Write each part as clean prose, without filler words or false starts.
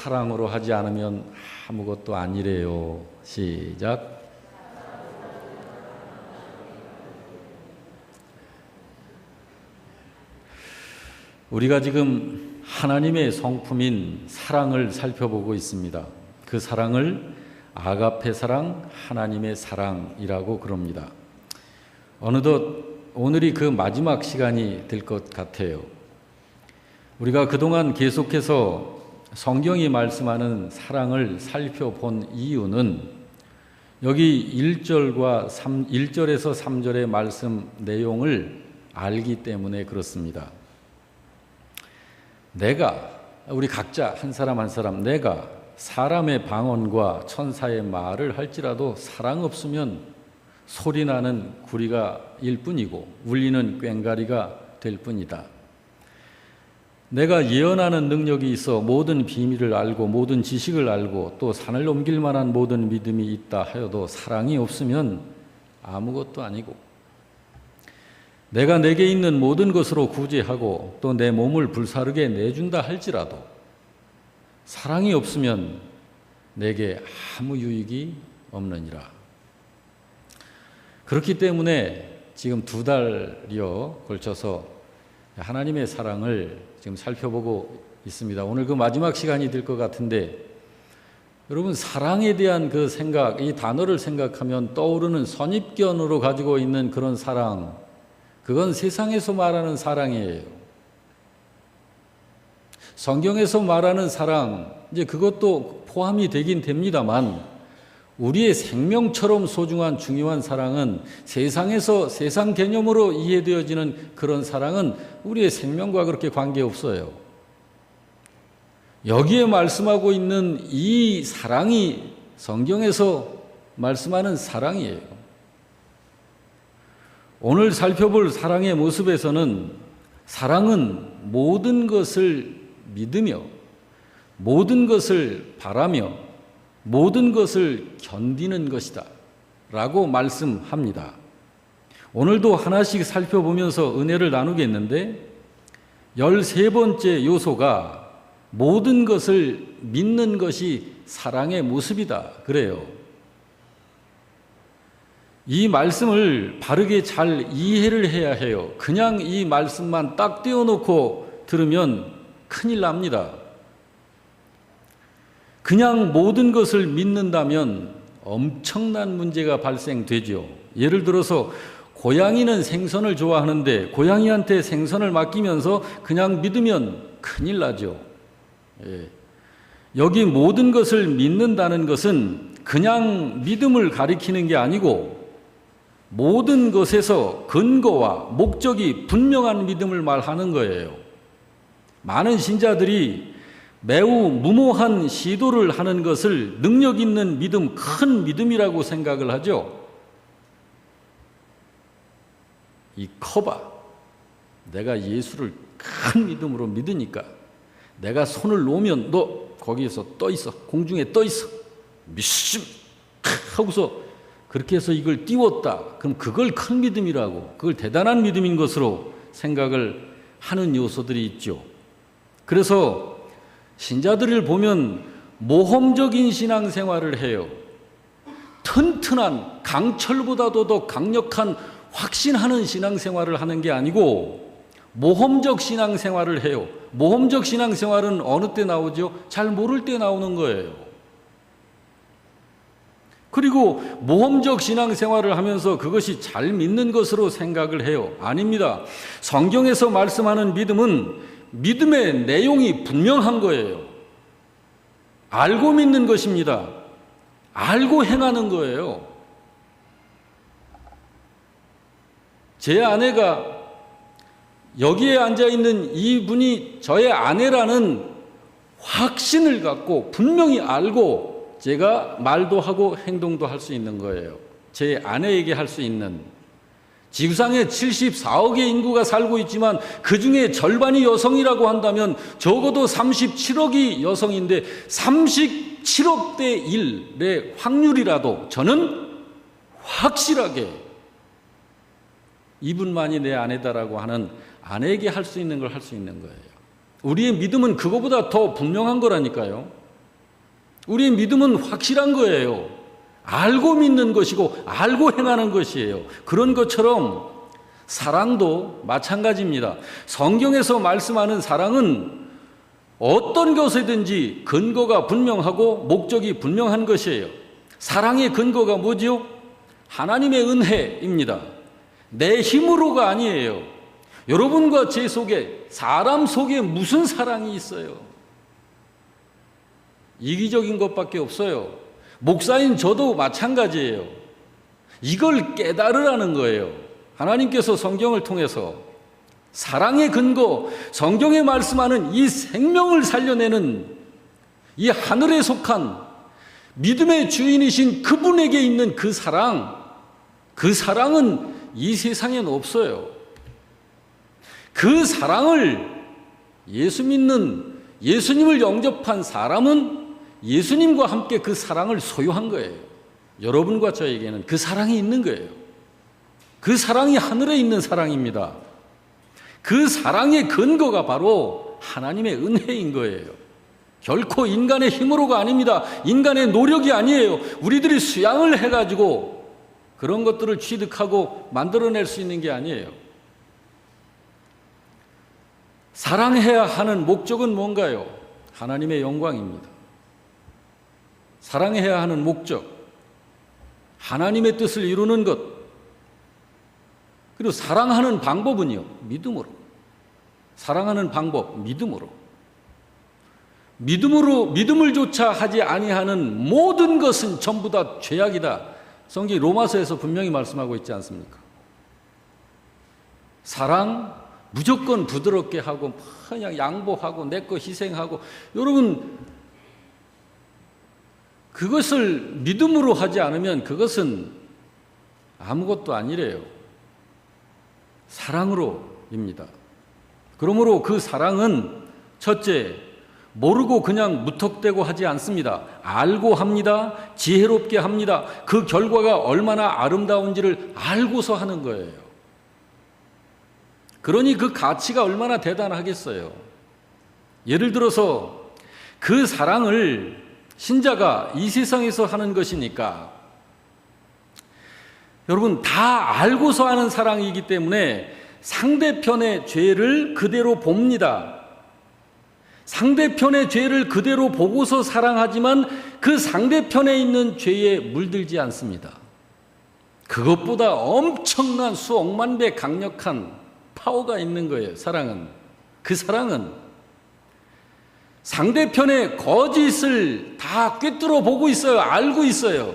사랑으로 하지 않으면 아무것도 아니래요. 시작. 우리가 지금 하나님의 성품인 사랑을 살펴보고 있습니다. 그 사랑을 아가페 사랑, 하나님의 사랑이라고 그럽니다. 어느덧 오늘이 그 마지막 시간이 될 것 같아요. 우리가 그동안 계속해서 성경이 말씀하는 사랑을 살펴본 이유는 여기 1절에서 3절의 말씀 내용을 알기 때문에 그렇습니다. 우리 각자 한 사람 한 사람 내가 사람의 방언과 천사의 말을 할지라도 사랑 없으면 소리나는 구리가 일 뿐이고 울리는 꽹과리가 될 뿐이다. 내가 예언하는 능력이 있어 모든 비밀을 알고 모든 지식을 알고 또 산을 옮길 만한 모든 믿음이 있다 하여도 사랑이 없으면 아무것도 아니고, 내가 내게 있는 모든 것으로 구제하고 또 내 몸을 불사르게 내준다 할지라도 사랑이 없으면 내게 아무 유익이 없느니라. 그렇기 때문에 지금 2달여 걸쳐서 하나님의 사랑을 지금 살펴보고 있습니다. 오늘 그 마지막 시간이 될 것 같은데, 여러분, 사랑에 대한 그 생각, 이 단어를 생각하면 떠오르는 선입견으로 가지고 있는 그런 사랑, 그건 세상에서 말하는 사랑이에요. 성경에서 말하는 사랑, 이제 그것도 포함이 되긴 됩니다만, 우리의 생명처럼 소중한 중요한 사랑은 세상 개념으로 이해되어지는 그런 사랑은 우리의 생명과 그렇게 관계없어요. 여기에 말씀하고 있는 이 사랑이 성경에서 말씀하는 사랑이에요. 오늘 살펴볼 사랑의 모습에서는 사랑은 모든 것을 믿으며 모든 것을 바라며 모든 것을 견디는 것이다 라고 말씀합니다. 오늘도 하나씩 살펴보면서 은혜를 나누겠는데, 13번째 요소가 모든 것을 믿는 것이 사랑의 모습이다 그래요. 이 말씀을 바르게 잘 이해를 해야 해요. 그냥 이 말씀만 딱 떼어놓고 들으면 큰일 납니다. 그냥 모든 것을 믿는다면 엄청난 문제가 발생되죠. 예를 들어서 고양이는 생선을 좋아하는데 고양이한테 생선을 맡기면서 그냥 믿으면 큰일 나죠. 여기 모든 것을 믿는다는 것은 그냥 믿음을 가리키는 게 아니고 모든 것에서 근거와 목적이 분명한 믿음을 말하는 거예요. 많은 신자들이 매우 무모한 시도를 하는 것을 능력 있는 믿음, 큰 믿음이라고 생각을 하죠. 이 커봐, 내가 예수를 큰 믿음으로 믿으니까 내가 손을 놓으면 너 거기에서 떠 있어, 공중에 떠 있어, 미심 하고서 그렇게 해서 이걸 띄웠다. 그럼 그걸 큰 믿음이라고, 그걸 대단한 믿음인 것으로 생각을 하는 요소들이 있죠. 그래서 신자들을 보면 모험적인 신앙생활을 해요. 튼튼한, 강철보다도 더 강력한 확신하는 신앙생활을 하는 게 아니고 모험적 신앙생활을 해요. 모험적 신앙생활은 어느 때 나오죠? 잘 모를 때 나오는 거예요. 그리고 모험적 신앙생활을 하면서 그것이 잘 믿는 것으로 생각을 해요. 아닙니다. 성경에서 말씀하는 믿음은 믿음의 내용이 분명한 거예요. 알고 믿는 것입니다. 알고 행하는 거예요. 제 아내가 여기에 앉아있는 이분이 저의 아내라는 확신을 갖고 분명히 알고 제가 말도 하고 행동도 할 수 있는 거예요. 제 아내에게 할 수 있는. 지구상에 74억의 인구가 살고 있지만 그 중에 절반이 여성이라고 한다면 적어도 37억이 여성인데 37억 대 1의 확률이라도 저는 확실하게 이분만이 내 아내다라고 하는 아내에게 할 수 있는 걸 할 수 있는 거예요. 우리의 믿음은 그거보다 더 분명한 거라니까요. 우리의 믿음은 확실한 거예요. 알고 믿는 것이고 알고 행하는 것이에요. 그런 것처럼 사랑도 마찬가지입니다. 성경에서 말씀하는 사랑은 어떤 것이든지 근거가 분명하고 목적이 분명한 것이에요. 사랑의 근거가 뭐지요? 하나님의 은혜입니다. 내 힘으로가 아니에요. 여러분과 제 속에, 사람 속에 무슨 사랑이 있어요? 이기적인 것밖에 없어요. 목사인 저도 마찬가지예요. 이걸 깨달으라는 거예요. 하나님께서 성경을 통해서 사랑의 근거, 성경에 말씀하는 이 생명을 살려내는 이 하늘에 속한 믿음의 주인이신 그분에게 있는 그 사랑은 이 세상엔 없어요. 그 사랑을 예수 믿는, 예수님을 영접한 사람은 예수님과 함께 그 사랑을 소유한 거예요. 여러분과 저에게는 그 사랑이 있는 거예요. 그 사랑이 하늘에 있는 사랑입니다. 그 사랑의 근거가 바로 하나님의 은혜인 거예요. 결코 인간의 힘으로가 아닙니다. 인간의 노력이 아니에요. 우리들이 수양을 해가지고 그런 것들을 취득하고 만들어낼 수 있는 게 아니에요. 사랑해야 하는 목적은 뭔가요? 하나님의 영광입니다. 사랑해야 하는 목적, 하나님의 뜻을 이루는 것, 그리고 사랑하는 방법은요, 믿음으로. 사랑하는 방법, 믿음으로. 믿음을 조차 하지 아니하는 모든 것은 전부 다 죄악이다. 성경 로마서에서 분명히 말씀하고 있지 않습니까? 사랑, 무조건 부드럽게 하고 그냥 양보하고 내 거 희생하고, 여러분 그것을 믿음으로 하지 않으면 그것은 아무것도 아니래요. 사랑으로입니다. 그러므로 그 사랑은 첫째, 모르고 그냥 무턱대고 하지 않습니다. 알고 합니다. 지혜롭게 합니다. 그 결과가 얼마나 아름다운지를 알고서 하는 거예요. 그러니 그 가치가 얼마나 대단하겠어요. 예를 들어서 그 사랑을 신자가 이 세상에서 하는 것이니까, 여러분 다 알고서 하는 사랑이기 때문에 상대편의 죄를 그대로 봅니다. 상대편의 죄를 그대로 보고서 사랑하지만 그 상대편에 있는 죄에 물들지 않습니다. 그것보다 엄청난 수억만 배 강력한 파워가 있는 거예요. 사랑은. 그 사랑은 상대편의 거짓을 다 꿰뚫어 보고 있어요. 알고 있어요.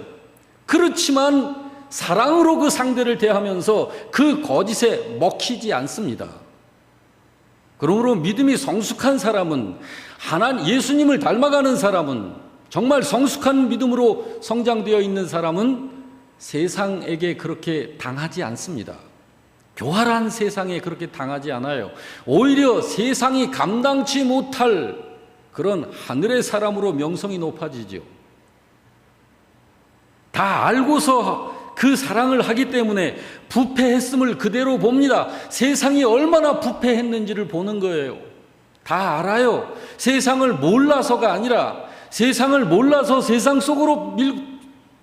그렇지만 사랑으로 그 상대를 대하면서 그 거짓에 먹히지 않습니다. 그러므로 믿음이 성숙한 사람은, 예수님을 닮아가는 사람은, 정말 성숙한 믿음으로 성장되어 있는 사람은 세상에게 그렇게 당하지 않습니다. 교활한 세상에 그렇게 당하지 않아요. 오히려 세상이 감당치 못할 그런 하늘의 사람으로 명성이 높아지죠. 다 알고서 그 사랑을 하기 때문에 부패했음을 그대로 봅니다. 세상이 얼마나 부패했는지를 보는 거예요. 다 알아요. 세상을 몰라서가 아니라, 세상을 몰라서 세상 속으로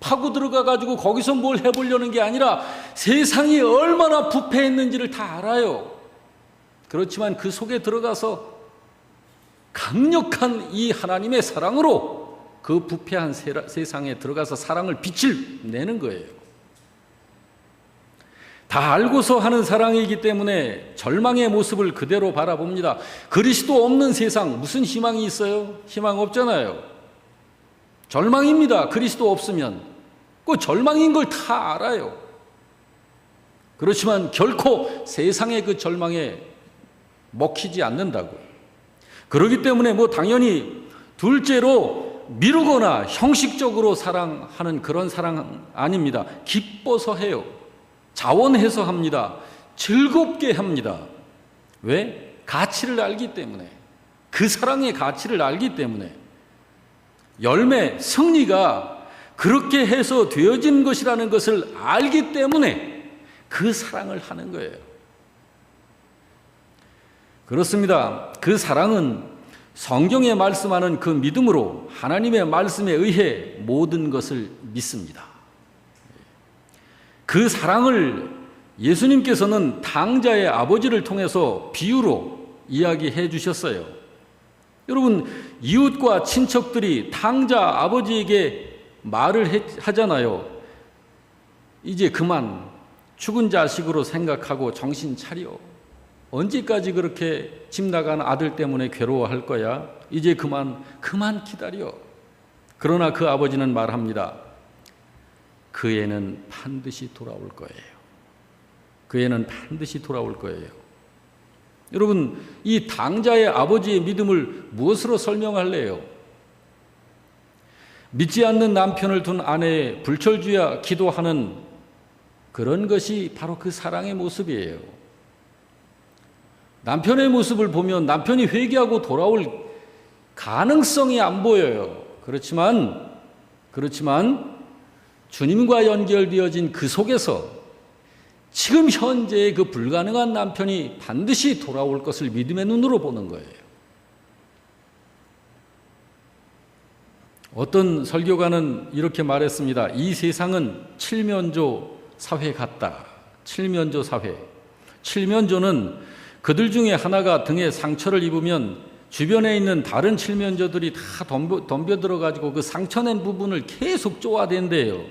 파고 들어가가지고 거기서 뭘 해보려는 게 아니라 세상이 얼마나 부패했는지를 다 알아요. 그렇지만 그 속에 들어가서 강력한 이 하나님의 사랑으로 그 부패한 세상에 들어가서 사랑을 빛을 내는 거예요. 다 알고서 하는 사랑이기 때문에 절망의 모습을 그대로 바라봅니다. 그리스도 없는 세상 무슨 희망이 있어요? 희망 없잖아요. 절망입니다. 그리스도 없으면. 그 절망인 걸 다 알아요. 그렇지만 결코 세상의 그 절망에 먹히지 않는다고. 그렇기 때문에 당연히 둘째로 미루거나 형식적으로 사랑하는 그런 사랑 아닙니다. 기뻐서 해요. 자원해서 합니다. 즐겁게 합니다. 왜? 가치를 알기 때문에. 그 사랑의 가치를 알기 때문에. 열매, 승리가 그렇게 해서 되어진 것이라는 것을 알기 때문에 그 사랑을 하는 거예요. 그렇습니다. 그 사랑은 성경에 말씀하는 그 믿음으로 하나님의 말씀에 의해 모든 것을 믿습니다. 그 사랑을 예수님께서는 탕자의 아버지를 통해서 비유로 이야기해 주셨어요. 여러분, 이웃과 친척들이 탕자 아버지에게 말을 하잖아요. 이제 그만 죽은 자식으로 생각하고 정신 차려. 언제까지 그렇게 집 나간 아들 때문에 괴로워할 거야? 이제 그만 기다려. 그러나 그 아버지는 말합니다. 그 애는 반드시 돌아올 거예요. 그 애는 반드시 돌아올 거예요. 여러분, 이 탕자의 아버지의 믿음을 무엇으로 설명할래요? 믿지 않는 남편을 둔 아내의 불철주야 기도하는 그런 것이 바로 그 사랑의 모습이에요. 남편의 모습을 보면 남편이 회개하고 돌아올 가능성이 안 보여요. 그렇지만 주님과 연결되어진 그 속에서 지금 현재의 그 불가능한 남편이 반드시 돌아올 것을 믿음의 눈으로 보는 거예요. 어떤 설교가는 이렇게 말했습니다. 이 세상은 칠면조 사회 같다. 칠면조 사회. 칠면조는 그들 중에 하나가 등에 상처를 입으면 주변에 있는 다른 칠면조들이 다 덤벼들어가지고 그 상처낸 부분을 계속 쪼아댄대요.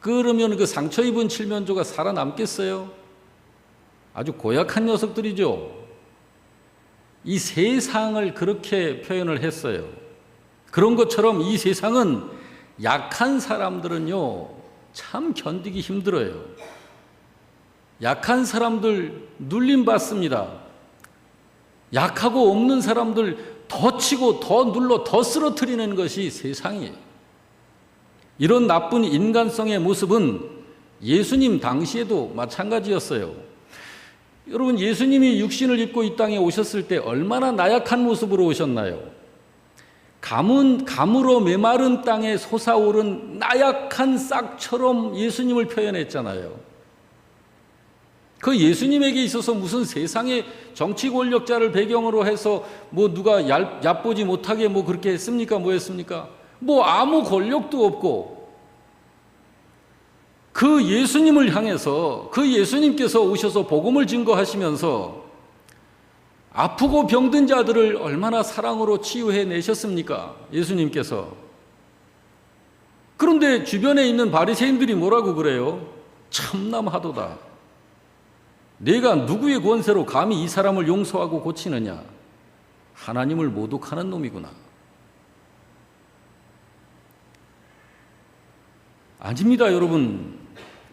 그러면 그 상처 입은 칠면조가 살아남겠어요? 아주 고약한 녀석들이죠. 이 세상을 그렇게 표현을 했어요. 그런 것처럼 이 세상은 약한 사람들은요, 참 견디기 힘들어요. 약한 사람들 눌림받습니다. 약하고 없는 사람들 더 치고 더 눌러 더 쓰러뜨리는 것이 세상이에요. 이런 나쁜 인간성의 모습은 예수님 당시에도 마찬가지였어요. 여러분, 예수님이 육신을 입고 이 땅에 오셨을 때 얼마나 나약한 모습으로 오셨나요? 가물어 메마른 땅에 솟아오른 나약한 싹처럼 예수님을 표현했잖아요. 그 예수님에게 있어서 무슨 세상의 정치 권력자를 배경으로 해서 뭐 누가 얕보지 못하게 뭐 그렇게 했습니까? 뭐 했습니까? 뭐 아무 권력도 없고 그 예수님을 향해서 그 예수님께서 오셔서 복음을 증거하시면서 아프고 병든 자들을 얼마나 사랑으로 치유해 내셨습니까? 예수님께서. 그런데 주변에 있는 바리새인들이 뭐라고 그래요? 참남하도다. 내가 누구의 권세로 감히 이 사람을 용서하고 고치느냐? 하나님을 모독하는 놈이구나. 아닙니다, 여러분.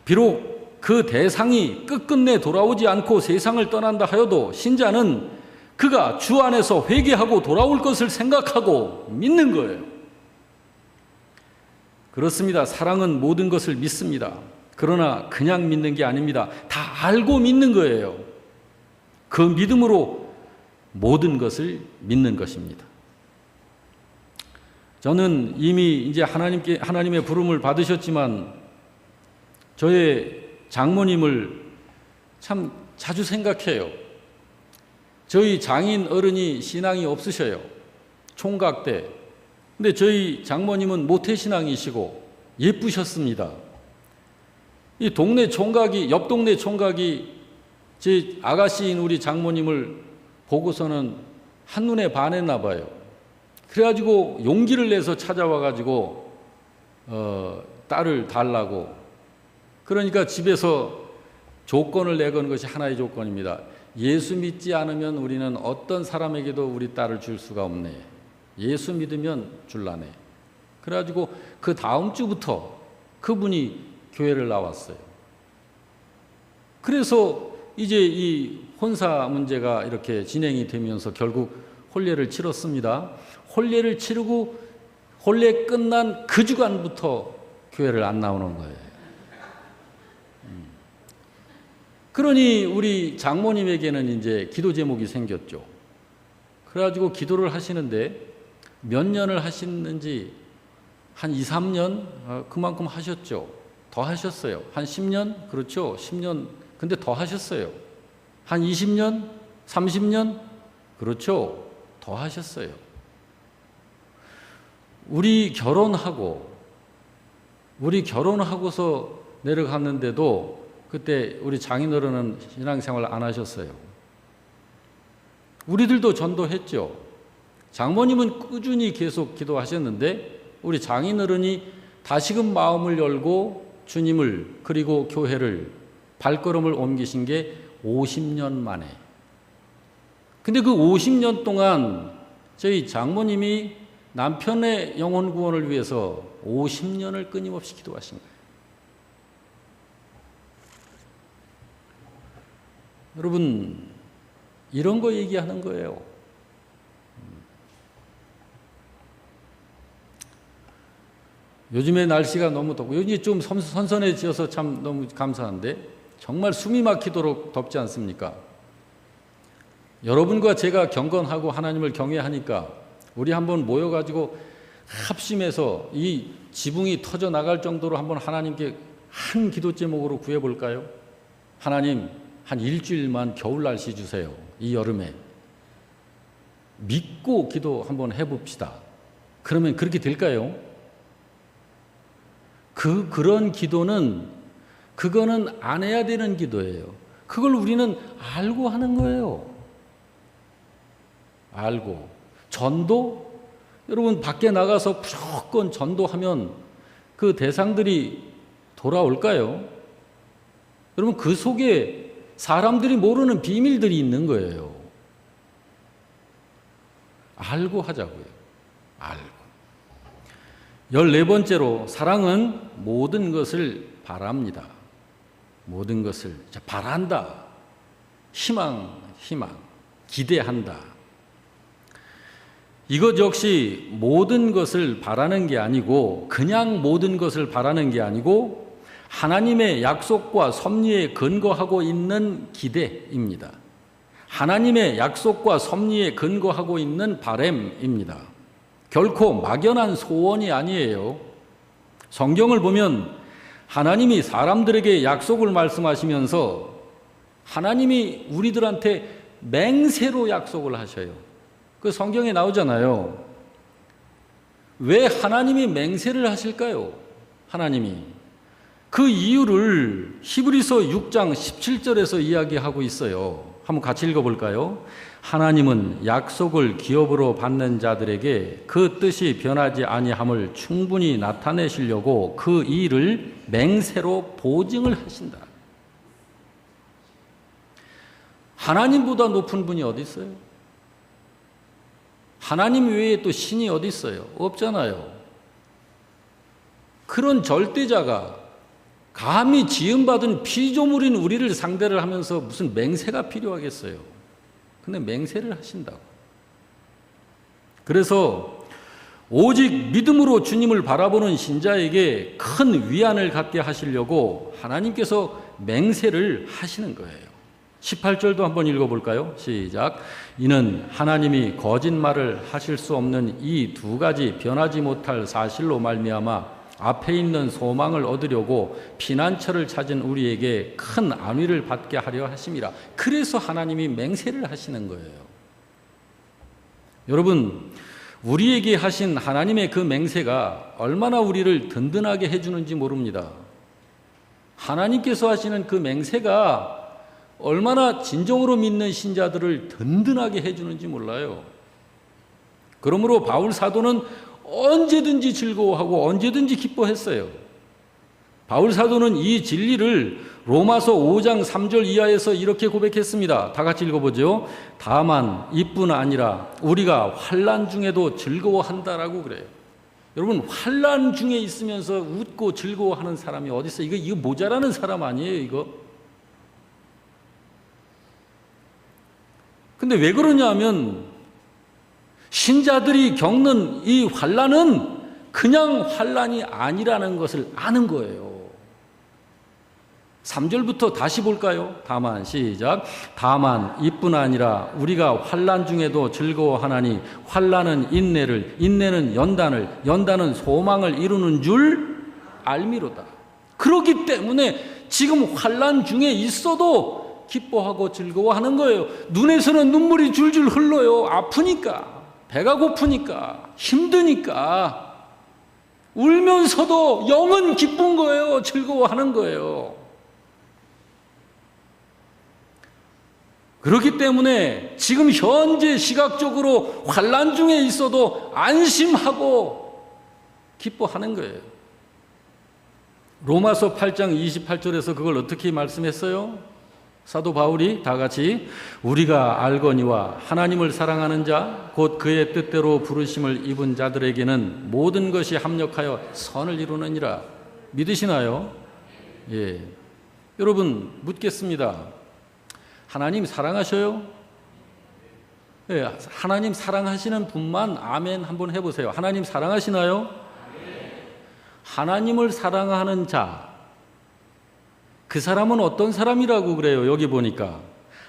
비록 그 대상이 끝끝내 돌아오지 않고 세상을 떠난다 하여도 신자는 그가 주 안에서 회개하고 돌아올 것을 생각하고 믿는 거예요. 그렇습니다. 사랑은 모든 것을 믿습니다. 그러나 그냥 믿는 게 아닙니다. 다 알고 믿는 거예요. 그 믿음으로 모든 것을 믿는 것입니다. 저는 이미 이제 하나님의 부름을 받으셨지만 저의 장모님을 참 자주 생각해요. 저희 장인 어른이 신앙이 없으셔요. 총각 때. 근데 저희 장모님은 모태신앙이시고 예쁘셨습니다. 이 동네 총각이, 옆 동네 총각이 제 아가씨인 우리 장모님을 보고서는 한눈에 반했나 봐요. 그래가지고 용기를 내서 찾아와가지고 딸을 달라고. 그러니까 집에서 조건을 내건 것이 하나의 조건입니다. 예수 믿지 않으면 우리는 어떤 사람에게도 우리 딸을 줄 수가 없네. 예수 믿으면 줄라네. 그래가지고 그 다음 주부터 그분이 교회를 나왔어요. 그래서 이제 이 혼사 문제가 이렇게 진행이 되면서 결국 혼례를 치렀습니다. 혼례를 치르고 혼례 끝난 그 주간부터 교회를 안 나오는 거예요. 그러니 우리 장모님에게는 이제 기도 제목이 생겼죠. 그래가지고 기도를 하시는데 몇 년을 하시는지 한 2, 3년 그만큼 하셨죠. 더 하셨어요. 한 10년? 그렇죠. 10년. 근데 더 하셨어요. 한 20년? 30년? 그렇죠. 더 하셨어요. 우리 결혼하고서 내려갔는데도 그때 우리 장인어른은 신앙생활 안 하셨어요. 우리들도 전도했죠. 장모님은 꾸준히 계속 기도하셨는데 우리 장인어른이 다시금 마음을 열고 주님을 그리고 교회를 발걸음을 옮기신 게 50년 만에. 근데 그 50년 동안 저희 장모님이 남편의 영혼 구원을 위해서 50년을 끊임없이 기도하신 거예요. 여러분, 이런 거 얘기하는 거예요. 요즘에 날씨가 너무 덥고, 요즘 좀 선선해지어서 참 너무 감사한데, 정말 숨이 막히도록 덥지 않습니까? 여러분과 제가 경건하고 하나님을 경외하니까 우리 한번 모여가지고 합심해서 이 지붕이 터져 나갈 정도로 한번 하나님께 한 기도 제목으로 구해볼까요? 하나님, 한 일주일만 겨울 날씨 주세요. 이 여름에. 믿고 기도 한번 해봅시다. 그러면 그렇게 될까요? 그런 기도는, 그거는 안 해야 되는 기도예요. 그걸 우리는 알고 하는 거예요. 알고. 전도? 여러분, 밖에 나가서 무조건 전도하면 그 대상들이 돌아올까요? 여러분, 그 속에 사람들이 모르는 비밀들이 있는 거예요. 알고 하자고요. 알고. 14번째로, 사랑은 모든 것을 바랍니다. 모든 것을 바란다. 희망, 기대한다. 이것 역시 모든 것을 바라는 게 아니고, 그냥 모든 것을 바라는 게 아니고, 하나님의 약속과 섭리에 근거하고 있는 기대입니다. 하나님의 약속과 섭리에 근거하고 있는 바램입니다. 결코 막연한 소원이 아니에요. 성경을 보면 하나님이 사람들에게 약속을 말씀하시면서 하나님이 우리들한테 맹세로 약속을 하셔요. 그 성경에 나오잖아요. 왜 하나님이 맹세를 하실까요? 하나님이. 그 이유를 히브리서 6장 17절에서 이야기하고 있어요. 한번 같이 읽어볼까요? 하나님은 약속을 기업으로 받는 자들에게 그 뜻이 변하지 아니함을 충분히 나타내시려고 그 일을 맹세로 보증을 하신다. 하나님보다 높은 분이 어디 있어요? 하나님 외에 또 신이 어디 있어요? 없잖아요. 그런 절대자가 감히 지음받은 피조물인 우리를 상대를 하면서 무슨 맹세가 필요하겠어요? 근데 맹세를 하신다고. 그래서 오직 믿음으로 주님을 바라보는 신자에게 큰 위안을 갖게 하시려고 하나님께서 맹세를 하시는 거예요. 18절도 한번 읽어볼까요? 시작. 이는 하나님이 거짓말을 하실 수 없는 이 두 가지 변하지 못할 사실로 말미암아 앞에 있는 소망을 얻으려고 피난처를 찾은 우리에게 큰 안위를 받게 하려 하심이라. 그래서 하나님이 맹세를 하시는 거예요. 여러분, 우리에게 하신 하나님의 그 맹세가 얼마나 우리를 든든하게 해주는지 모릅니다. 하나님께서 하시는 그 맹세가 얼마나 진정으로 믿는 신자들을 든든하게 해주는지 몰라요. 그러므로 바울 사도는 언제든지 즐거워하고 언제든지 기뻐했어요. 바울 사도는 이 진리를 로마서 5장 3절 이하에서 이렇게 고백했습니다. 다 같이 읽어보죠. 다만 이뿐 아니라 우리가 환난 중에도 즐거워한다라고 그래요. 여러분, 환난 중에 있으면서 웃고 즐거워하는 사람이 어디 있어요? 이거 모자라는 사람 아니에요, 이거? 근데 왜 그러냐면 신자들이 겪는 이 환난은 그냥 환난이 아니라는 것을 아는 거예요. 3절부터 다시 볼까요? 다만, 시작. 다만 이뿐 아니라 우리가 환난 중에도 즐거워하나니 환난은 인내를, 인내는 연단을, 연단은 소망을 이루는 줄 알미로다. 그렇기 때문에 지금 환난 중에 있어도 기뻐하고 즐거워하는 거예요. 눈에서는 눈물이 줄줄 흘러요. 아프니까, 배가 고프니까, 힘드니까. 울면서도 영은 기쁜 거예요. 즐거워하는 거예요. 그렇기 때문에 지금 현재 시각적으로 환난 중에 있어도 안심하고 기뻐하는 거예요. 로마서 8장 28절에서 그걸 어떻게 말씀했어요? 사도 바울이 다 같이 우리가 알거니와 하나님을 사랑하는 자 곧 그의 뜻대로 부르심을 입은 자들에게는 모든 것이 합력하여 선을 이루느니라. 믿으시나요? 예. 여러분 묻겠습니다. 하나님 사랑하셔요? 예, 하나님 사랑하시는 분만 아멘 한번 해보세요. 하나님 사랑하시나요? 하나님을 사랑하는 자, 그 사람은 어떤 사람이라고 그래요? 여기 보니까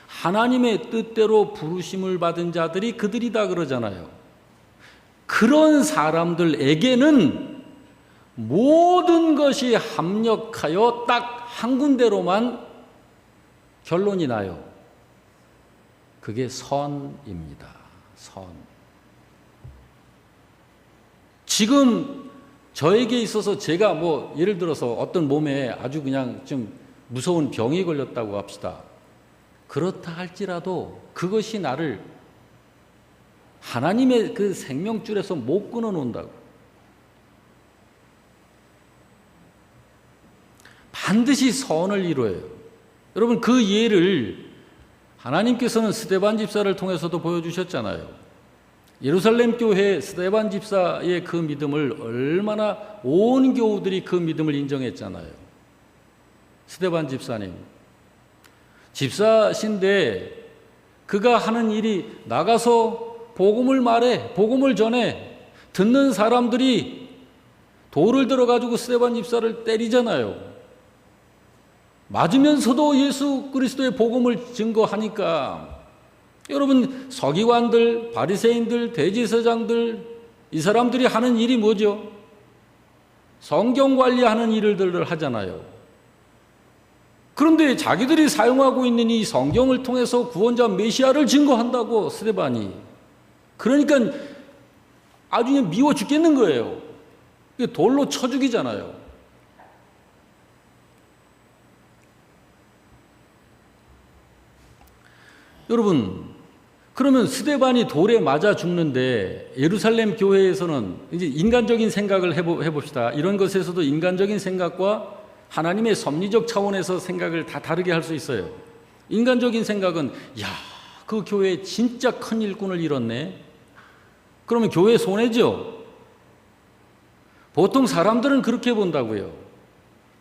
하나님의 뜻대로 부르심을 받은 자들이 그들이다 그러잖아요. 그런 사람들에게는 모든 것이 합력하여 딱 한 군데로만 결론이 나요. 그게 선입니다. 선. 지금 저에게 있어서 제가 뭐 예를 들어서 어떤 몸에 아주 그냥 좀 무서운 병이 걸렸다고 합시다. 그렇다 할지라도 그것이 나를 하나님의 그 생명줄에서 못 끊어 놓는다고. 반드시 선을 이루어요. 여러분 그 예를 하나님께서는 스데반 집사를 통해서도 보여주셨잖아요. 예루살렘 교회 스데반 집사의 그 믿음을 얼마나 온 교우들이 그 믿음을 인정했잖아요. 스데반 집사님. 집사신데 그가 하는 일이 나가서 복음을 말해, 복음을 전해. 듣는 사람들이 돌을 들어가지고 스데반 집사를 때리잖아요. 맞으면서도 예수 그리스도의 복음을 증거하니까 여러분 서기관들, 바리새인들, 대제사장들 이 사람들이 하는 일이 뭐죠? 성경 관리하는 일들을 하잖아요. 그런데 자기들이 사용하고 있는 이 성경을 통해서 구원자 메시아를 증거한다고 스데반이. 그러니까 아주 그냥 미워 죽겠는 거예요. 돌로 쳐 죽이잖아요. 여러분, 그러면 스데반이 돌에 맞아 죽는데 예루살렘 교회에서는 이제 인간적인 생각을 해봅시다. 이런 것에서도 인간적인 생각과 하나님의 섭리적 차원에서 생각을 다 다르게 할 수 있어요. 인간적인 생각은 야, 그 교회에 진짜 큰 일꾼을 잃었네. 그러면 교회 손해죠. 보통 사람들은 그렇게 본다고요.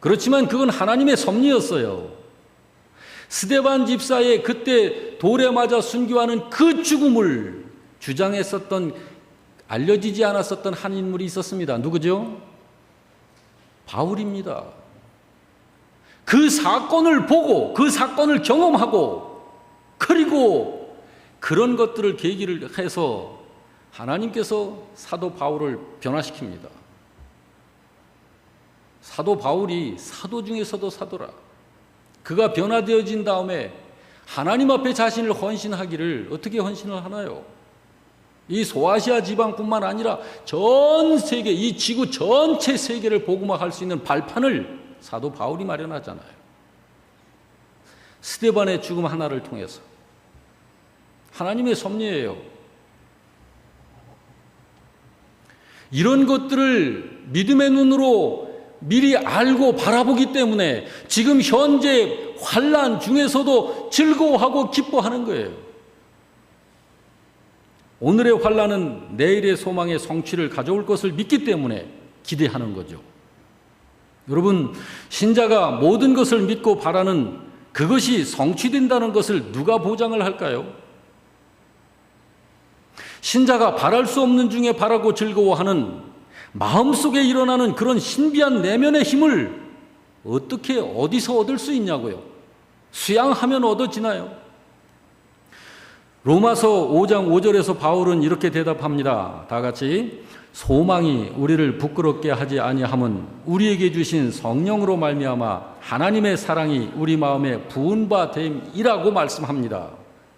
그렇지만 그건 하나님의 섭리였어요. 스데반 집사의 그때 돌에 맞아 순교하는 그 죽음을 주장했었던, 알려지지 않았었던 한 인물이 있었습니다. 누구죠? 바울입니다. 그 사건을 보고 그 사건을 경험하고 그리고 그런 것들을 계기를 해서 하나님께서 사도 바울을 변화시킵니다. 사도 바울이 사도 중에서도 사도라. 그가 변화되어진 다음에 하나님 앞에 자신을 헌신하기를 어떻게 헌신을 하나요? 이 소아시아 지방뿐만 아니라 전 세계, 이 지구 전체 세계를 복음화할 수 있는 발판을 사도 바울이 마련하잖아요. 스데반의 죽음 하나를 통해서. 하나님의 섭리예요. 이런 것들을 믿음의 눈으로 미리 알고 바라보기 때문에 지금 현재 환난 중에서도 즐거워하고 기뻐하는 거예요. 오늘의 환난은 내일의 소망의 성취를 가져올 것을 믿기 때문에 기대하는 거죠. 여러분, 신자가 모든 것을 믿고 바라는 그것이 성취된다는 것을 누가 보장을 할까요? 신자가 바랄 수 없는 중에 바라고 즐거워하는 마음속에 일어나는 그런 신비한 내면의 힘을 어떻게 어디서 얻을 수 있냐고요. 수양하면 얻어지나요? 로마서 5장 5절에서 바울은 이렇게 대답합니다. 다 같이 소망이 우리를 부끄럽게 하지 아니함은 우리에게 주신 성령으로 말미암아 하나님의 사랑이 우리 마음에 부은 바 됨이라고 말씀합니다.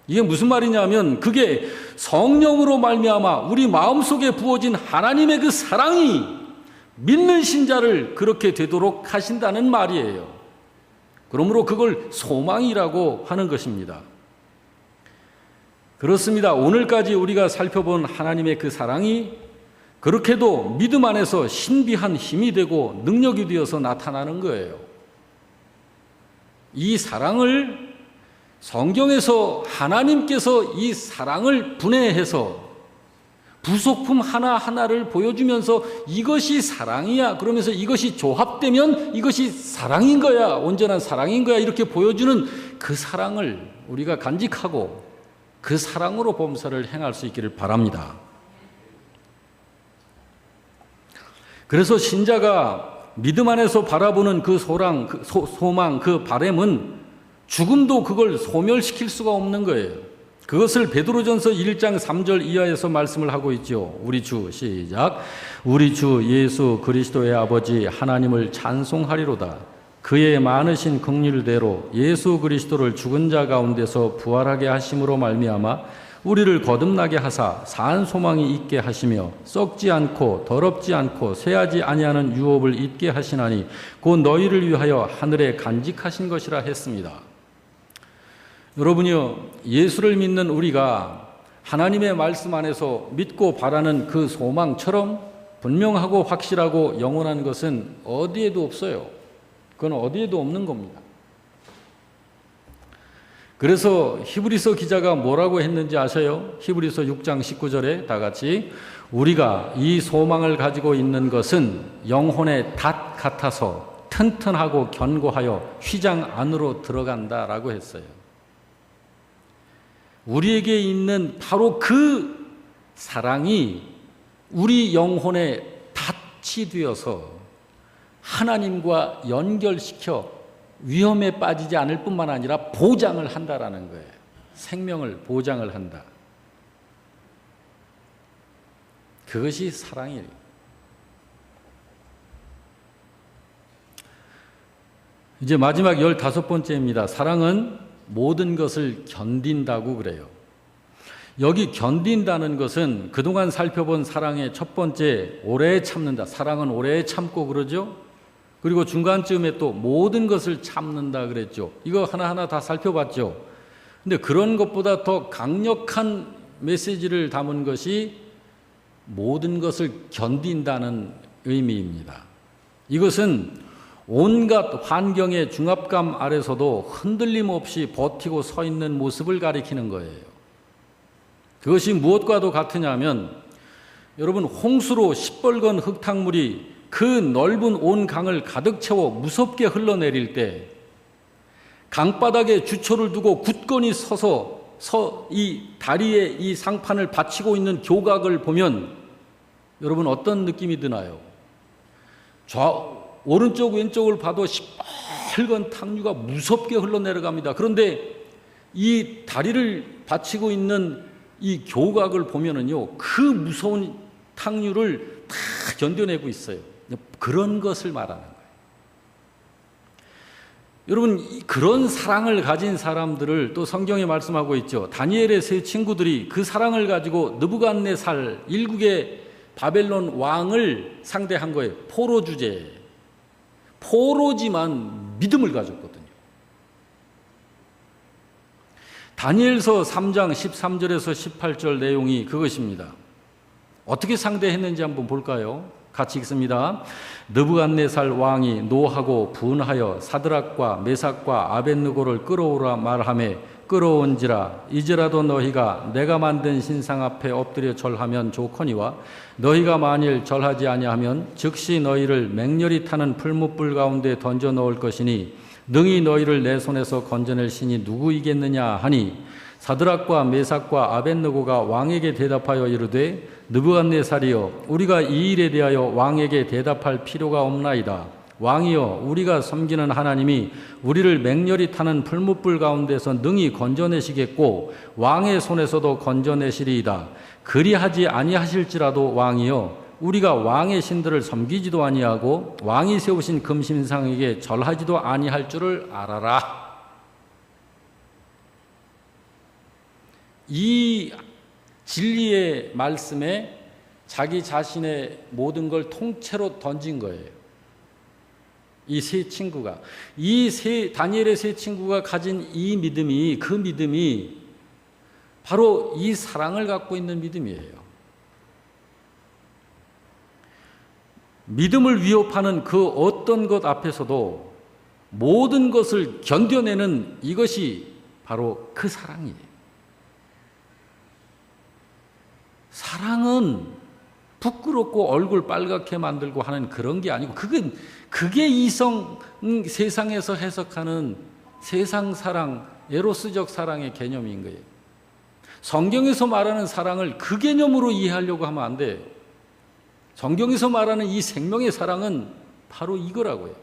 이게 무슨 말이냐면 그게 성령으로 말미암아 우리 마음속에 부어진 하나님의 그 사랑이 믿는 신자를 그렇게 되도록 하신다는 말이에요. 그러므로 그걸 소망이라고 하는 것입니다. 그렇습니다. 오늘까지 우리가 살펴본 하나님의 그 사랑이 그렇게도 믿음 안에서 신비한 힘이 되고 능력이 되어서 나타나는 거예요. 이 사랑을 성경에서 하나님께서 이 사랑을 분해해서 부속품 하나하나를 보여주면서 이것이 사랑이야 그러면서 이것이 조합되면 이것이 사랑인 거야, 온전한 사랑인 거야 이렇게 보여주는 그 사랑을 우리가 간직하고 그 사랑으로 범사를 행할 수 있기를 바랍니다. 그래서 신자가 믿음 안에서 바라보는 그 소망, 그 바램은 죽음도 그걸 소멸시킬 수가 없는 거예요. 그것을 베드로전서 1장 3절 이하에서 말씀을 하고 있죠. 우리 주 시작. 우리 주 예수 그리스도의 아버지 하나님을 찬송하리로다. 그의 많으신 긍휼대로 예수 그리스도를 죽은 자 가운데서 부활하게 하심으로 말미암아 우리를 거듭나게 하사 산 소망이 있게 하시며 썩지 않고 더럽지 않고 쇠하지 아니하는 유업을 잊게 하시나니 곧 너희를 위하여 하늘에 간직하신 것이라 했습니다. 여러분이요, 예수를 믿는 우리가 하나님의 말씀 안에서 믿고 바라는 그 소망처럼 분명하고 확실하고 영원한 것은 어디에도 없어요. 그건 어디에도 없는 겁니다. 그래서 히브리서 기자가 뭐라고 했는지 아세요? 히브리서 6장 19절에 다 같이 우리가 이 소망을 가지고 있는 것은 영혼의 닷 같아서 튼튼하고 견고하여 휘장 안으로 들어간다라고 했어요. 우리에게 있는 바로 그 사랑이 우리 영혼의 닷이 되어서 하나님과 연결시켜 위험에 빠지지 않을 뿐만 아니라 보장을 한다라는 거예요. 생명을 보장을 한다. 그것이 사랑이에요. 이제 마지막 15번째입니다. 사랑은 모든 것을 견딘다고 그래요. 여기 견딘다는 것은 그동안 살펴본 사랑의 첫 번째 오래 참는다. 사랑은 오래 참고 그러죠. 그리고 중간쯤에 또 모든 것을 참는다 그랬죠. 이거 하나하나 다 살펴봤죠. 근데 그런 것보다 더 강력한 메시지를 담은 것이 모든 것을 견딘다는 의미입니다. 이것은 온갖 환경의 중압감 아래서도 흔들림 없이 버티고 서 있는 모습을 가리키는 거예요. 그것이 무엇과도 같으냐면 여러분 홍수로 시뻘건 흙탕물이 그 넓은 온 강을 가득 채워 무섭게 흘러내릴 때 강바닥에 주초를 두고 굳건히 서서 이 다리에 이 상판을 받치고 있는 교각을 보면 여러분 어떤 느낌이 드나요? 오른쪽 왼쪽을 봐도 시뻘건 탕류가 무섭게 흘러내려갑니다. 그런데 이 다리를 받치고 있는 이 교각을 보면은요, 그 무서운 탕류를 다 견뎌내고 있어요. 그런 것을 말하는 거예요. 여러분, 그런 사랑을 가진 사람들을 또 성경에 말씀하고 있죠. 다니엘의 세 친구들이 그 사랑을 가지고 느부갓네살 일국의 바벨론 왕을 상대한 거예요. 포로 주제. 포로지만 믿음을 가졌거든요. 다니엘서 3장 13절에서 18절 내용이 그것입니다. 어떻게 상대했는지 한번 볼까요? 같이 읽습니다. 느부갓네살 왕이 노하고 분하여 사드락과 메삭과 아벳느고를 끌어오라 말하매 끌어온지라 이제라도 너희가 내가 만든 신상 앞에 엎드려 절하면 좋거니와 너희가 만일 절하지 아니하면 즉시 너희를 맹렬히 타는 풀무불 가운데 던져 넣을 것이니 능히 너희를 내 손에서 건져낼 신이 누구이겠느냐 하니 사드락과 메삭과 아벳느고가 왕에게 대답하여 이르되 느부갓네살이여 우리가 이 일에 대하여 왕에게 대답할 필요가 없나이다. 왕이여 우리가 섬기는 하나님이 우리를 맹렬히 타는 풀무불 가운데서 능히 건져내시겠고 왕의 손에서도 건져내시리이다. 그리하지 아니하실지라도 왕이여 우리가 왕의 신들을 섬기지도 아니하고 왕이 세우신 금신상에게 절하지도 아니할 줄을 알아라. 이 진리의 말씀에 자기 자신의 모든 걸 통째로 던진 거예요. 이 세 친구가, 다니엘의 세 친구가 가진 이 믿음이, 그 믿음이 바로 이 사랑을 갖고 있는 믿음이에요. 믿음을 위협하는 그 어떤 것 앞에서도 모든 것을 견뎌내는 이것이 바로 그 사랑이에요. 사랑은 부끄럽고 얼굴 빨갛게 만들고 하는 그런 게 아니고, 그게 세상에서 해석하는 세상 사랑, 에로스적 사랑의 개념인 거예요. 성경에서 말하는 사랑을 그 개념으로 이해하려고 하면 안 돼요. 성경에서 말하는 이 생명의 사랑은 바로 이거라고요.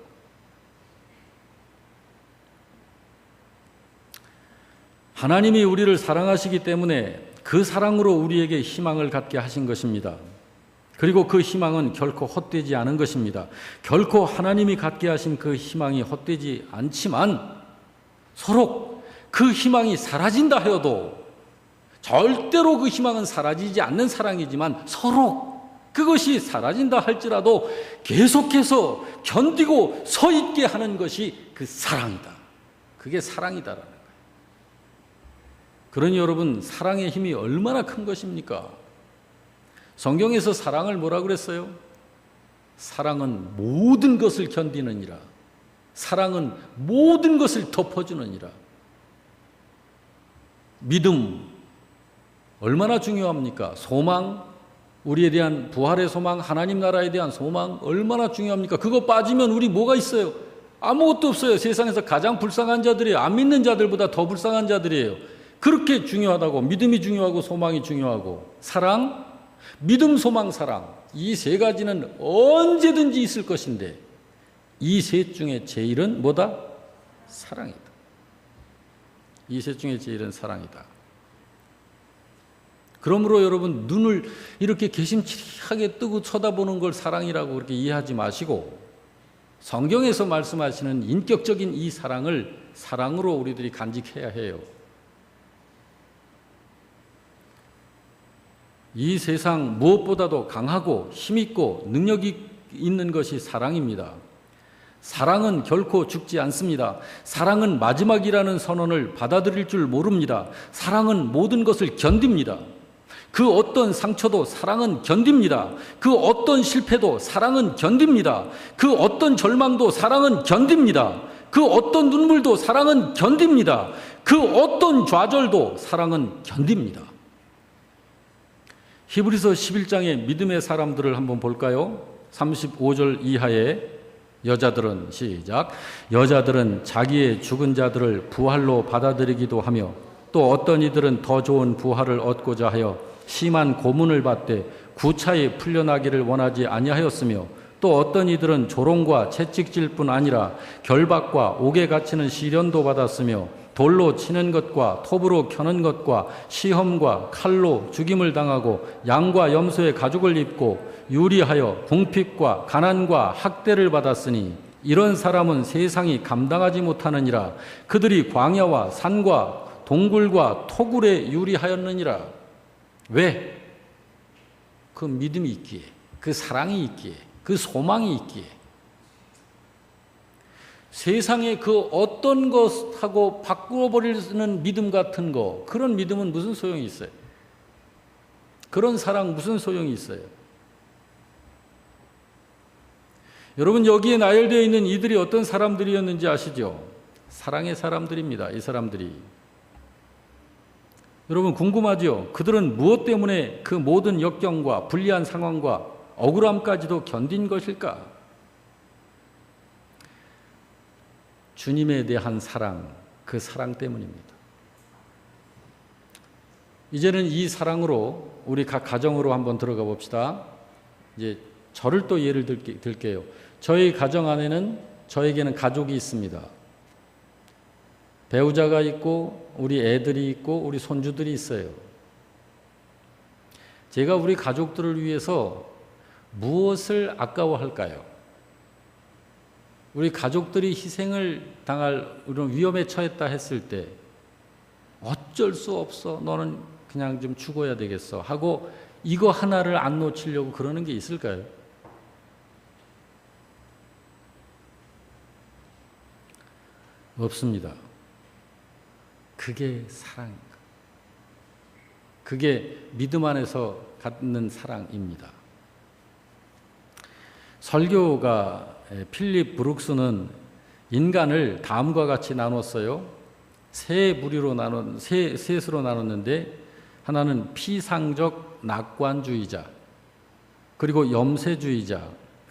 하나님이 우리를 사랑하시기 때문에 그 사랑으로 우리에게 희망을 갖게 하신 것입니다. 그리고 그 희망은 결코 헛되지 않은 것입니다. 결코 하나님이 갖게 하신 그 희망이 헛되지 않지만, 서로 그 희망이 사라진다 하여도 절대로 그 희망은 사라지지 않는 사랑이지만, 서로 그것이 사라진다 할지라도 계속해서 견디고 서 있게 하는 것이 그 사랑이다. 그게 사랑이다라는 거예요. 그러니 여러분, 사랑의 힘이 얼마나 큰 것입니까? 성경에서 사랑을 뭐라 그랬어요? 사랑은 모든 것을 견디느니라. 사랑은 모든 것을 덮어주느니라. 믿음 얼마나 중요합니까? 소망, 우리에 대한 부활의 소망, 하나님 나라에 대한 소망 얼마나 중요합니까? 그거 빠지면 우리 뭐가 있어요? 아무것도 없어요. 세상에서 가장 불쌍한 자들이에요. 안 믿는 자들보다 더 불쌍한 자들이에요. 그렇게 중요하다고. 믿음이 중요하고 소망이 중요하고, 사랑, 믿음, 소망, 사랑, 이 세 가지는 언제든지 있을 것인데, 이 셋 중에 제일은 뭐다? 사랑이다. 이 셋 중에 제일은 사랑이다. 그러므로 여러분, 눈을 이렇게 개심치하게 뜨고 쳐다보는 걸 사랑이라고 그렇게 이해하지 마시고, 성경에서 말씀하시는 인격적인 이 사랑을 사랑으로 우리들이 간직해야 해요. 이 세상 무엇보다도 강하고 힘있고 능력이 있는 것이 사랑입니다. 사랑은 결코 죽지 않습니다. 사랑은 마지막이라는 선언을 받아들일 줄 모릅니다. 사랑은 모든 것을 견딥니다. 그 어떤 상처도 사랑은 견딥니다. 그 어떤 실패도 사랑은 견딥니다. 그 어떤 절망도 사랑은 견딥니다. 그 어떤 눈물도 사랑은 견딥니다. 그 어떤 좌절도 사랑은 견딥니다. 히브리서 11장의 믿음의 사람들을 한번 볼까요? 35절 이하의 여자들은, 시작, 여자들은 자기의 죽은 자들을 부활로 받아들이기도 하며, 또 어떤 이들은 더 좋은 부활을 얻고자 하여 심한 고문을 받되 구차히 풀려나기를 원하지 아니하였으며, 또 어떤 이들은 조롱과 채찍질 뿐 아니라 결박과 옥에 갇히는 시련도 받았으며, 돌로 치는 것과 톱으로 켜는 것과 시험과 칼로 죽임을 당하고 양과 염소의 가죽을 입고 유리하여 궁핍과 가난과 학대를 받았으니, 이런 사람은 세상이 감당하지 못하느니라. 그들이 광야와 산과 동굴과 토굴에 유리하였느니라. 왜? 그 믿음이 있기에, 그 사랑이 있기에, 그 소망이 있기에. 세상의 그 어떤 것하고 바꾸어버리는 믿음 같은 거, 그런 믿음은 무슨 소용이 있어요? 그런 사랑 무슨 소용이 있어요? 여러분, 여기에 나열되어 있는 이들이 어떤 사람들이었는지 아시죠? 사랑의 사람들입니다. 이 사람들이. 여러분, 궁금하죠? 그들은 무엇 때문에 그 모든 역경과 불리한 상황과 억울함까지도 견딘 것일까? 주님에 대한 사랑, 그 사랑 때문입니다. 이제는 이 사랑으로 우리 각 가정으로 한번 들어가 봅시다. 이제 저를 또 예를 들게요. 저희 가정 안에는, 저에게는 가족이 있습니다. 배우자가 있고 우리 애들이 있고 우리 손주들이 있어요. 제가 우리 가족들을 위해서 무엇을 아까워할까요? 우리 가족들이 희생을 당할 이런 위험에 처했다 했을 때 어쩔 수 없어, 너는 그냥 좀 죽어야 되겠어 하고 이거 하나를 안 놓치려고 그러는 게 있을까요? 없습니다. 그게 사랑입니다. 그게 믿음 안에서 갖는 사랑입니다. 설교가 필립 브룩스는 인간을 다음과 같이 나눴어요. 셋으로 나눴는데, 하나는 피상적 낙관주의자, 그리고 염세주의자,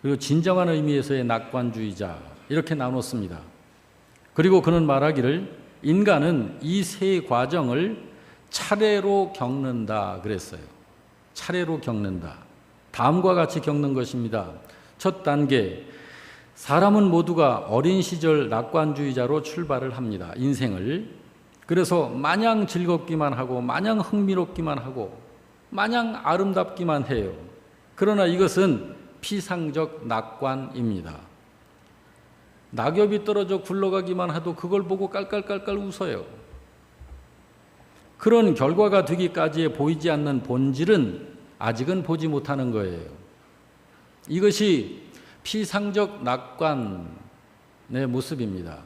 그리고 진정한 의미에서의 낙관주의자, 이렇게 나눴습니다. 그리고 그는 말하기를 인간은 이 세 과정을 차례로 겪는다 그랬어요. 차례로 겪는다. 다음과 같이 겪는 것입니다. 첫 단계, 사람은 모두가 어린 시절 낙관주의자로 출발을 합니다. 인생을. 그래서 마냥 즐겁기만 하고 마냥 흥미롭기만 하고 마냥 아름답기만 해요. 그러나 이것은 피상적 낙관입니다. 낙엽이 떨어져 굴러가기만 해도 그걸 보고 깔깔깔깔 웃어요. 그런 결과가 되기까지에 보이지 않는 본질은 아직은 보지 못하는 거예요. 이것이 피상적 낙관의 모습입니다.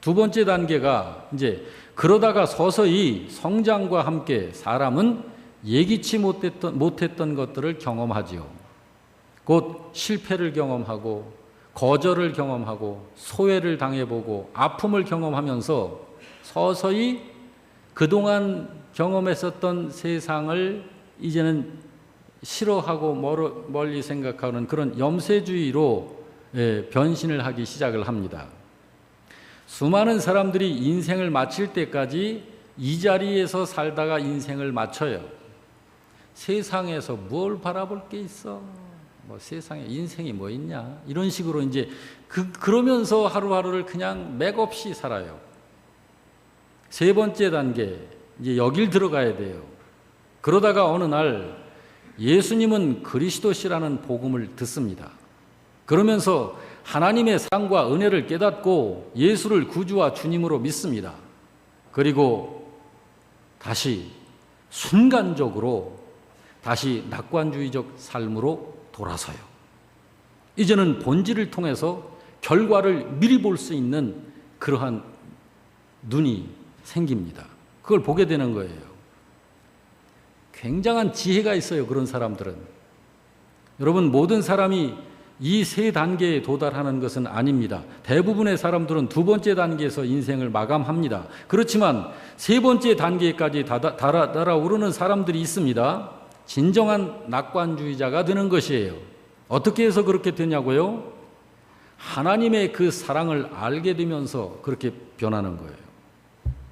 두 번째 단계가 이제 그러다가 서서히 성장과 함께 사람은 예기치 못했던 것들을 경험하지요. 곧 실패를 경험하고 거절을 경험하고 소외를 당해보고 아픔을 경험하면서 서서히 그동안 경험했었던 세상을 이제는 싫어하고 멀리 생각하는 그런 염세주의로 변신을 하기 시작을 합니다. 수많은 사람들이 인생을 마칠 때까지 이 자리에서 살다가 인생을 마쳐요. 세상에서 뭘 바라볼 게 있어? 뭐 세상에 인생이 뭐 있냐? 이런 식으로 이제 그러면서 하루하루를 그냥 맥없이 살아요. 세 번째 단계, 이제 여길 들어가야 돼요. 그러다가 어느 날 예수님은 그리스도시라는 복음을 듣습니다. 그러면서 하나님의 사랑과 은혜를 깨닫고 예수를 구주와 주님으로 믿습니다. 그리고 다시 순간적으로 다시 낙관주의적 삶으로 돌아서요. 이제는 본질을 통해서 결과를 미리 볼 수 있는 그러한 눈이 생깁니다. 그걸 보게 되는 거예요. 굉장한 지혜가 있어요, 그런 사람들은. 여러분, 모든 사람이 이 세 단계에 도달하는 것은 아닙니다. 대부분의 사람들은 두 번째 단계에서 인생을 마감합니다. 그렇지만 세 번째 단계까지 달아오르는 사람들이 있습니다. 진정한 낙관주의자가 되는 것이에요. 어떻게 해서 그렇게 되냐고요? 하나님의 그 사랑을 알게 되면서 그렇게 변하는 거예요.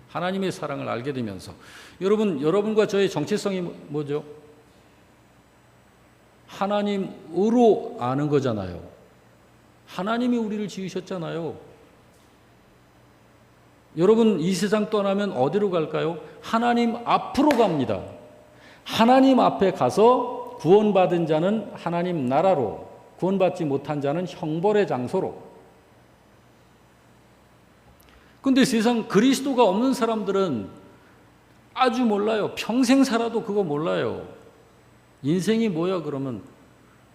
하나님의 사랑을 알게 되면서. 여러분과 저의 정체성이 뭐죠? 하나님으로 아는 거잖아요. 하나님이 우리를 지으셨잖아요. 여러분, 이 세상 떠나면 어디로 갈까요? 하나님 앞으로 갑니다. 하나님 앞에 가서 구원받은 자는 하나님 나라로, 구원받지 못한 자는 형벌의 장소로. 근데 세상 그리스도가 없는 사람들은 아주 몰라요. 평생 살아도 그거 몰라요. 인생이 뭐야 그러면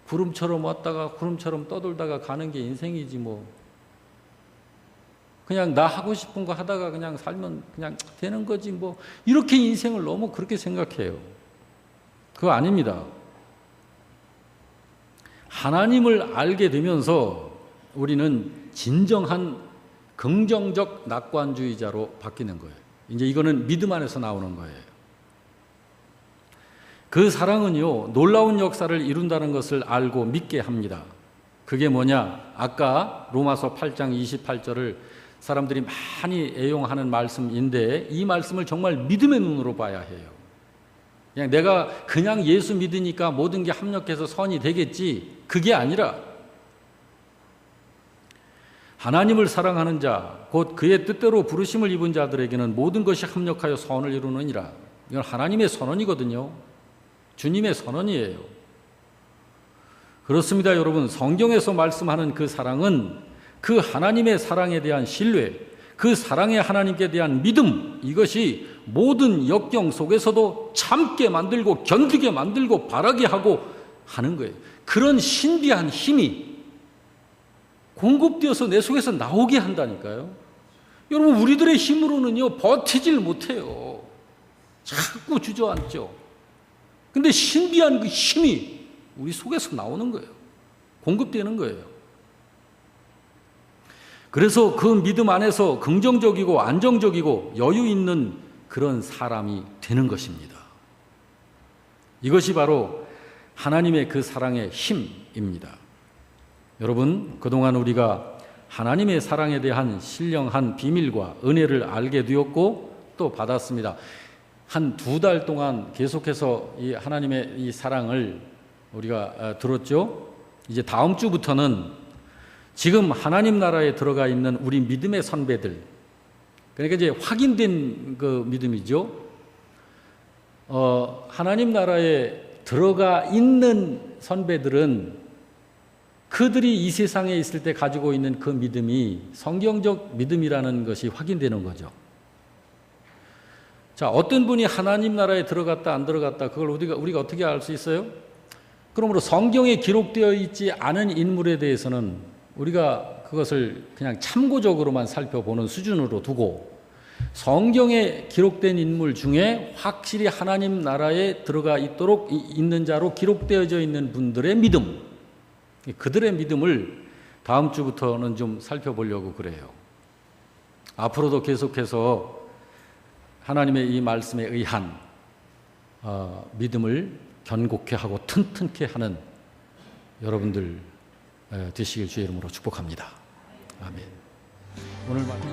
구름처럼 왔다가 구름처럼 떠돌다가 가는 게 인생이지 뭐. 그냥 나 하고 싶은 거 하다가 그냥 살면 그냥 되는 거지 뭐. 이렇게 인생을 너무 그렇게 생각해요. 그거 아닙니다. 하나님을 알게 되면서 우리는 진정한 긍정적 낙관주의자로 바뀌는 거예요. 이제 이거는 믿음 안에서 나오는 거예요. 그 사랑은요, 놀라운 역사를 이룬다는 것을 알고 믿게 합니다. 그게 뭐냐? 아까 로마서 8장 28절을 사람들이 많이 애용하는 말씀인데 이 말씀을 정말 믿음의 눈으로 봐야 해요. 그냥 내가 그냥 예수 믿으니까 모든 게 합력해서 선이 되겠지, 그게 아니라 하나님을 사랑하는 자, 곧 그의 뜻대로 부르심을 입은 자들에게는 모든 것이 합력하여 선을 이루느니라. 이건 하나님의 선언이거든요. 주님의 선언이에요. 그렇습니다, 여러분. 성경에서 말씀하는 그 사랑은 그 하나님의 사랑에 대한 신뢰, 그 사랑의 하나님께 대한 믿음, 이것이 모든 역경 속에서도 참게 만들고 견디게 만들고 바라게 하고 하는 거예요. 그런 신비한 힘이 공급되어서 내 속에서 나오게 한다니까요. 여러분, 우리들의 힘으로는요 버티질 못해요. 자꾸 주저앉죠. 근데 신비한 그 힘이 우리 속에서 나오는 거예요. 공급되는 거예요. 그래서 그 믿음 안에서 긍정적이고 안정적이고 여유 있는 그런 사람이 되는 것입니다. 이것이 바로 하나님의 그 사랑의 힘입니다. 여러분, 그동안 우리가 하나님의 사랑에 대한 신령한 비밀과 은혜를 알게 되었고 또 받았습니다. 한 2달 동안 계속해서 이 하나님의 이 사랑을 우리가 들었죠. 이제 다음 주부터는 지금 하나님 나라에 들어가 있는 우리 믿음의 선배들, 그러니까 이제 확인된 그 믿음이죠. 하나님 나라에 들어가 있는 선배들은 그들이 이 세상에 있을 때 가지고 있는 그 믿음이 성경적 믿음이라는 것이 확인되는 거죠. 자, 어떤 분이 하나님 나라에 들어갔다 안 들어갔다, 그걸 우리가 어떻게 알 수 있어요? 그러므로 성경에 기록되어 있지 않은 인물에 대해서는 우리가 그것을 그냥 참고적으로만 살펴보는 수준으로 두고, 성경에 기록된 인물 중에 확실히 하나님 나라에 들어가 있도록 있는 자로 기록되어져 있는 분들의 믿음, 그들의 믿음을 다음 주부터는 좀 살펴보려고 그래요. 앞으로도 계속해서 하나님의 이 말씀에 의한 믿음을 견고케 하고 튼튼케 하는 여러분들 되시길 주의 이름으로 축복합니다. 아멘. 오늘 말씀